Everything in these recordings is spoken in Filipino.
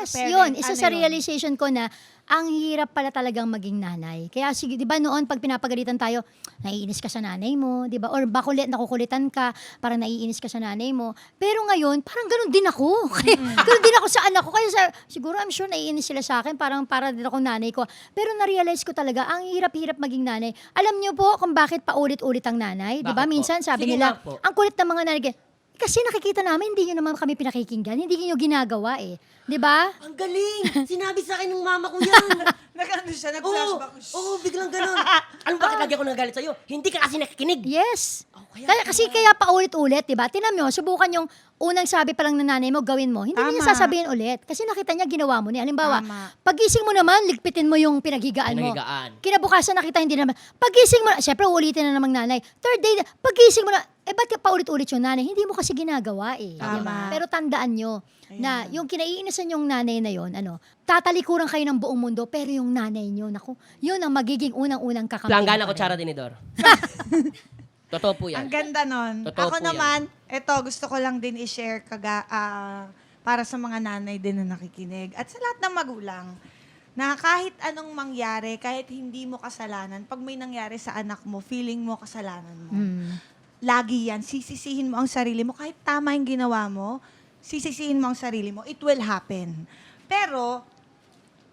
Yes, parent. yun. Isa Ano sa yun? realization ko na ang hirap pala talagang maging nanay. Kaya sige, 'di ba noon pag pinapagalitan tayo, naiinis ka sa nanay mo, 'di ba? Or nakukulitan ka, parang naiinis ka sa nanay mo. Pero ngayon, parang ganoon din ako. Ganoon din ako sa anak ko. Kaya siguro I'm sure naiinis sila sa akin, parang para din ako nanay ko. Pero na-realize ko talaga, ang hirap-hirap maging nanay. Alam niyo po kung bakit paulit-ulit ang nanay, 'di ba? Bakit po? Minsan sabi Sige nila, nga po. ang kulit ng mga nanay. Kasi nakikita namin, hindi nyo naman kami pinakikinggan. Hindi nyo ginagawa eh. Di ba? Ang galing! Sinabi sa akin ng mama ko yan. Nag-ano siya, Oo, nag-flashback. biglang ganun. Alam mo bakit lagi ako nagalit sa'yo? Hindi ka kasi nakikinig. Yes. Kaya Kaya paulit-ulit, di ba? Tinan mo, subukan yung unang sabi pa lang ng nanay mo, gawin mo. Hindi niya Tama. sasabihin ulit. Kasi nakita niya, ginawa mo niya. Halimbawa, Tama. pagising mo naman, ligpitin mo yung pinaghigaan mo. Pinaghigaan. Kinabukasan nakita, hindi naman. Pagising mo na, syempre uulitin na namang nanay. Third day, pagising mo na, ba't ka paulit-ulit yung nanay? Hindi mo kasi ginagawa eh. Tama. Di ba? Pero tandaan nyo, na yung kinaiinisan yung nanay na yon, tatalikuran kayo ng buong mundo, pero yung nanay nyo, naku, yun ang magiging unang-unang kakampi. Planggana ko tsara tinidor. Totoo po yan. Ang ganda nun. Totoo Ako po yan. naman, gusto ko lang din i-share para sa mga nanay din na nakikinig. At sa lahat ng magulang, na kahit anong mangyari, kahit hindi mo kasalanan, pag may nangyari sa anak mo, feeling mo kasalanan mo. Lagi yan, sisisihin mo ang sarili mo. Kahit tama yung ginawa mo, sisisihin mo ang sarili mo. It will happen. Pero,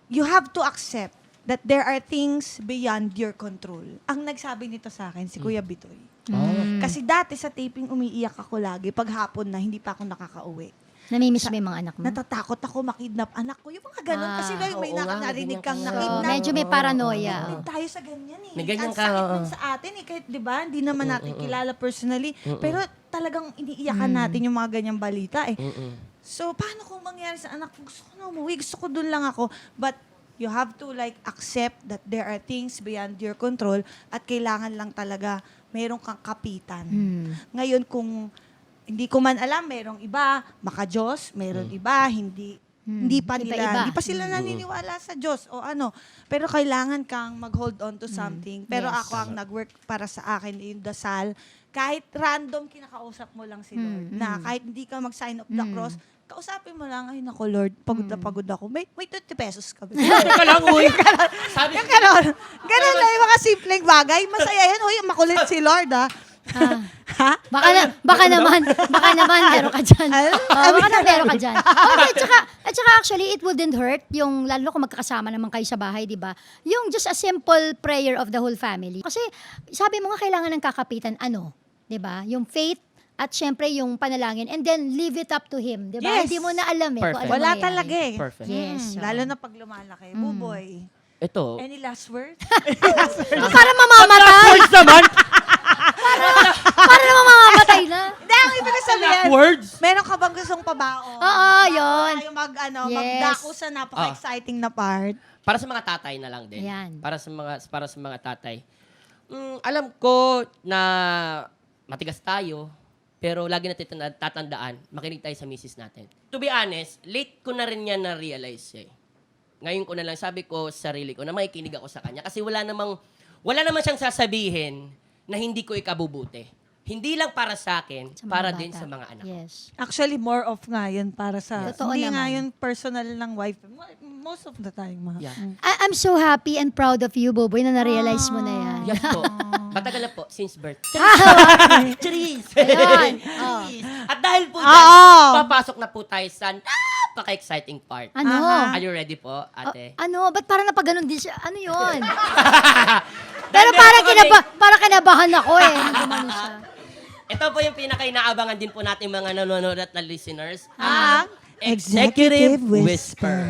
you have to accept that there are things beyond your control. Ang nagsabi nito sa akin, si Kuya Bitoy. Kasi dati sa taping, umiiyak ako lagi pag hapon na hindi pa ako nakakauwi. Namimiss mo yung mga anak mo? Natatakot ako makidnap anak ko. Yung mga ganun. Kasi may oo nga, narinig ganyan kang ka. nakidnap. Medyo may paranoia. Hindi tayo sa ganyan eh. May ganyan Ang ka, sakit oo. nun sa atin eh. Kahit, di ba, hindi naman natin kilala personally. Pero talagang iniiyakan natin yung mga ganyang balita eh. So, paano kung mangyari sa anak ko? Gusto ko na umuwi. Gusto ko dun lang ako. But, you have to like accept that there are things beyond your control at kailangan lang talaga mayroong kang kapitan. Ngayon, kung hindi ko man alam, merong iba, maka-Diyos, meron iba, hindi pa nila, Iba-iba. hindi pa sila naniniwala sa Diyos o ano. Pero kailangan kang mag-hold on to something. Pero Yes. ako ang nag-work para sa akin, yung dasal, kahit random kinakausap mo lang si Lord, na kahit hindi ka mag-sign of the cross, kausapin mo lang, ay nako Lord, pagod na pagod ako. May 20 pesos ka ba? Teka lang, uy. Sabi Yung ganon. Ganon lang yung mga simpleng bagay. Masaya yan. Uy, makulit si Lord, ha? Ha? Baka naman meron ka dyan. Baka na meron ka dyan. Okay, at saka actually, it wouldn't hurt, yung lalo kung magkakasama naman kayo sa bahay, di ba? Yung just a simple prayer of the whole family. Kasi sabi mo nga, kailangan ng kakapitan, di ba? Yung faith, at syempre yung panalangin, and then leave it up to Him, di ba? Yes. Hindi mo na alam eh. Perfect. Kung ano Wala mangyayari. talaga eh. Perfect. Yes. Lalo na pag lumalaki. Buboy. Ito. Any last word? Para mamamatay. Words naman! Para naman mamamatay na. Hindi, ang ibig sabihin, Words? meron ka bang gustong pabao? Oo, yun. Tayo Yes. magdako sa napaka-exciting na part. Para sa mga tatay na lang din. Ayan. Para sa mga tatay. Alam ko na matigas tayo, pero lagi natin tatandaan, makinig tayo sa misis natin. To be honest, late ko na rin yan na-realize eh. Ngayon ko na lang sabi ko sa sarili ko na makikinig ako sa kanya kasi wala namang siyang sasabihin na hindi ko ikabubuti. Hindi lang para sa akin, Sa mga para bata. din sa mga anak. Yes. Actually, more of nga yun para sa... Totoo hindi nga naman. yun personal ng wife. Most of the time. Yeah. I'm so happy and proud of you, Boboy, na na-realize mo na yan. Yes po. Matagal na po, since birth. Charis! Ayun. Oh. At dahil po Oo. dyan, papasok na po tayo sa napaka-exciting part. Ano? Aha. Are you ready po, ate? Ba't parang napaganon din siya? Ano yun? Pero Parang kinabahan ako eh. Nang gumano siya. Ito po yung pinaka-inaabangan din po natin mga nanonood at na listeners. Ang Executive Whisper.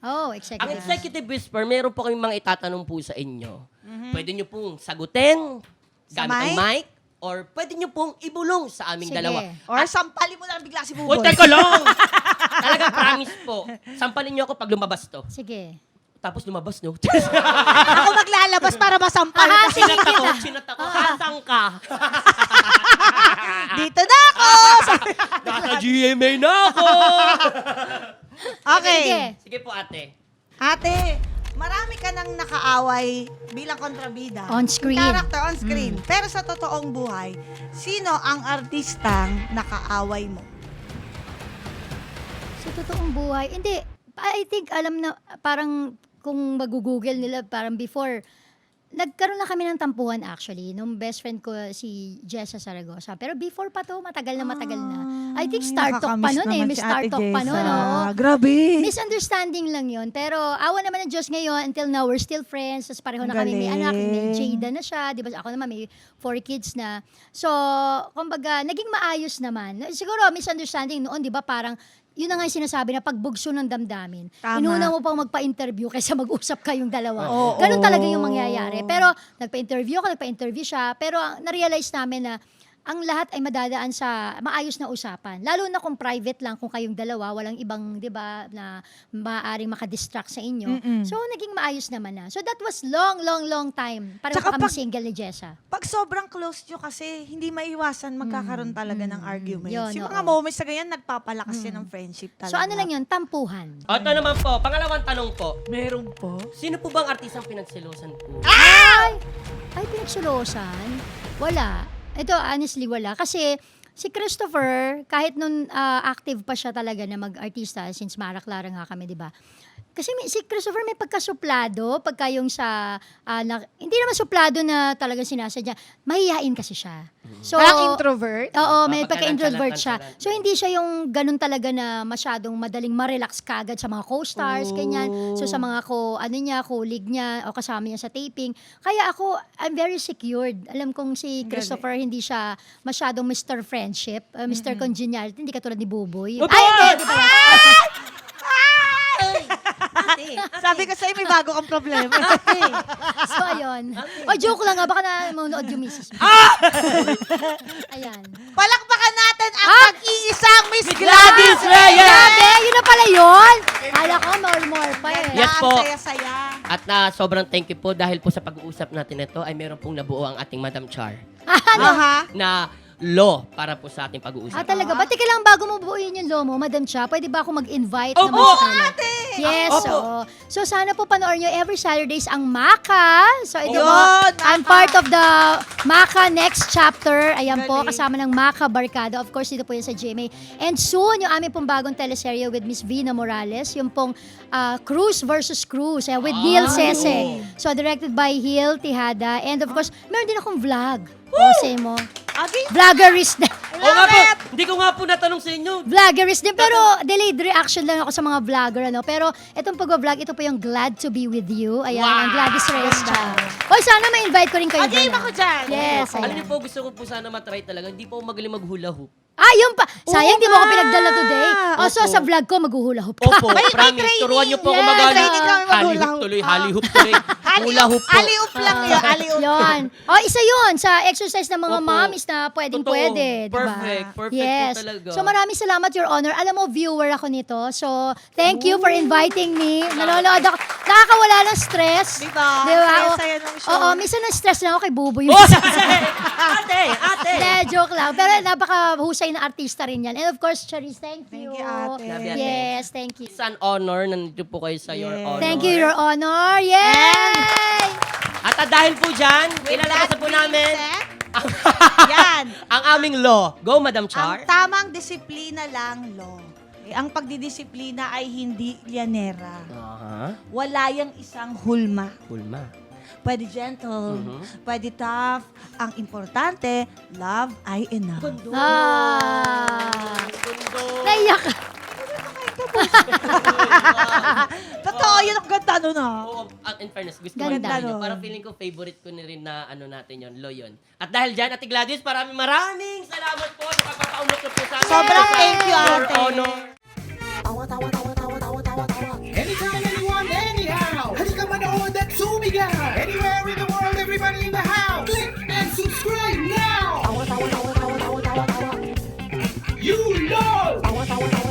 Oh, executive. Ang Executive Whisper, meron po kami mga itatanong po sa inyo. Pwede nyo pong sagutin Sa gamit ang mic? mic or pwede nyo pong ibulong sa aming Sige. dalawa. Or sampalin mo na lang bigla si Uy, Buboy. teka lang! Talaga, promise po. Sampalin nyo ako pag lumabas to. Sige. Tapos lumabas, no? Ako maglalabas para masampal. Kasi Chinat ako. Hasang ka. dito na ako! Nasa GMA na ako. Okay. Sige. Sige po, ate. Ate, marami ka nang nakaaway bilang kontrabida. On screen. Character on screen. Pero sa totoong buhay, sino ang artistang nakaaway mo? Sa totoong buhay, hindi. I think alam na parang kung mag-google nila parang before nagkaroon na kami ng tampuhan actually nung best friend ko si Jessa Saragosa. Pero before pa to, matagal na. I think Star Talk pa noon eh. May Star Talk pa noon. Oo. Grabe. Misunderstanding lang yon. Pero awa naman ng Diyos ngayon, until now, we're still friends. Tapos pareho na kami may anak. May Jada na siya. Di ba? Ako naman may 4 kids na. So, kumbaga, naging maayos naman. Siguro, misunderstanding noon, di ba? Parang, yun na nga yung sinasabi na pagbugso ng damdamin. Tama. Inuna mo pang magpa-interview kaysa mag-usap kayong dalawa. Oo. Ganun talaga yung mangyayari. Pero nagpa-interview ako, nagpa-interview siya. Pero na-realize namin na ang lahat ay madadaan sa maayos na usapan. Lalo na kung private lang, kung kayong dalawa, walang ibang, di ba, na maaaring makadistract sa inyo. So, naging maayos naman na. So, that was long time. Pareho Tsaka pa kami pag- single ni Jessa. Pag sobrang close nyo kasi, hindi maiwasan magkakaroon talaga ng arguments. Yun, Yung oo. mga moments na ganyan, nagpapalakas yan ng friendship talaga. So, ano lang yun? Tampuhan. O, ito naman po, pangalawang tanong po. Meron po. Sino po bang artistang pinagselosan po? Ay, pinagsulosan? Wala. Ito, honestly, wala. Kasi, si Christopher, kahit nun active pa siya talaga na mag-artista, since Mara Clara nga kami, di ba? Kasi si Christopher may pagkasuplado, pagka yung sa, hindi naman suplado na talagang sinasadya, mahihain kasi siya. So, Parang introvert. Oo, may Pagka pagka-introvert siya. nonchalant. So, hindi siya yung ganun talaga na masyadong madaling ma-relax kagad sa mga co-stars, ganyan. So, sa mga colleague niya, o kasama niya sa taping. Kaya ako, I'm very secured. Alam kong si Christopher, hindi siya masyadong Mr. Friendship, Mr. Congeniality, hindi katulad ni Buboy. Opo! Ay, hindi pala. Sabi ko sa'yo, may bago kang problema. So, ayun. O, joke lang nga, baka na manonood yung misis mo. Ayan. Palakpakan natin ang mag-iisang Miss Gladys Gladys Reyes! Grabe, yun na pala yun. Kala ko, more pa eh. Yes po. Ang saya-saya. At sobrang thank you po dahil po sa pag-uusap natin ito ay meron pong nabuo ang ating Madam Char Aha. na law para po sa ating pag-uusap. Talaga ba? Teka lang, bago mo buuin yung lomo, Madam Cha, pwede ba ako mag-invite Opo! naman sa kanila? Ate! Yes, Opo. oo. So, sana po panoorin nyo every Saturdays ang Maka. So, ito po, Yun, I'm Maka. part of the Maka Next Chapter. Ayan po, Galing. kasama ng Maka Barkada. Of course, dito po yan sa GMA. And soon, yung aming pong bagong teleserye with Miss Vina Morales, yung pong Cruz versus Cruz, with Neil Sese. So, directed by Hil Tihada. And of course, meron din akong vlog. Say mo. Agi? Vloggerist na. Oo nga po, hindi ko nga po natanong sa inyo. Vloggerist din, pero delayed reaction lang ako sa mga vlogger, ano. Pero itong pag-vlog, ito po yung Glad to be with you. Ayan, Wow! ang Gladys Reyes Channel. Oy, sana ma-invite ko rin kayo. Game dun, ako dyan. Yes, Alam ayan. niyo po, gusto ko po sana matry talaga. Hindi po ako magaling mag-hula hoop. Yun pa. Sayang, Oo di mo ako nga. pinagdala today. So, Opo. sa vlog ko, mag-uhula hoop ka. Opo, May promise. training. Turuan niyo po ako Yes, mag-hula training kami mag-hula Hali hoop hoop. tuloy, hali hoop tuloy. Hula hoop po. Ali-up lang yun. Ali-up. Yun. Isa yun sa exercise ng mga Opo. mommies na pwedeng-pwede. Totoo. Diba? Perfect Yes. po talaga. So maraming salamat, Your Honor. Alam mo, viewer ako nito. So, thank you for inviting me. Nanonood ako. Nakakawala ng stress. Diba? Diba? Saya-saya ng show. Oo, minsan na-stress lang ako kay Buboy. Oh, ate! Hindi, joke lang. Pero napakahusay na artista rin yan. And of course, Charis, thank you. Thank you, ate. Love you, ate. Yes, thank you. It's an honor. Nandito po kayo sa Your Yes. Honor. Thank you, Your Honor. Yay! At dahil po dyan, ilalabas po namin Yan. ang aming law. Go, Madam Ang Char. tamang disiplina lang, law. Ang pagdidisiplina ay hindi lianera. Aha. Wala yung isang hulma. Hulma. Pwede gentle, pwede tough. Ang importante, love ay enough. Naiyak ka. Totoo, yun ang ganda nun ah. Oo, in fairness, gusto Ganda. ko rin yun. nun. Parang feeling ko favorite ko na rin na natin yun, law yun. At dahil dyan, Ate Gladys, maraming salamat po sa pagpapaunot niyo po sa amin. Sobrang Sa thank you, Your ate. Honor. Anytime, anyone, anyhow. Halika manood at sumigaw. Anywhere in the world, everybody in the house. Click and subscribe now. You know.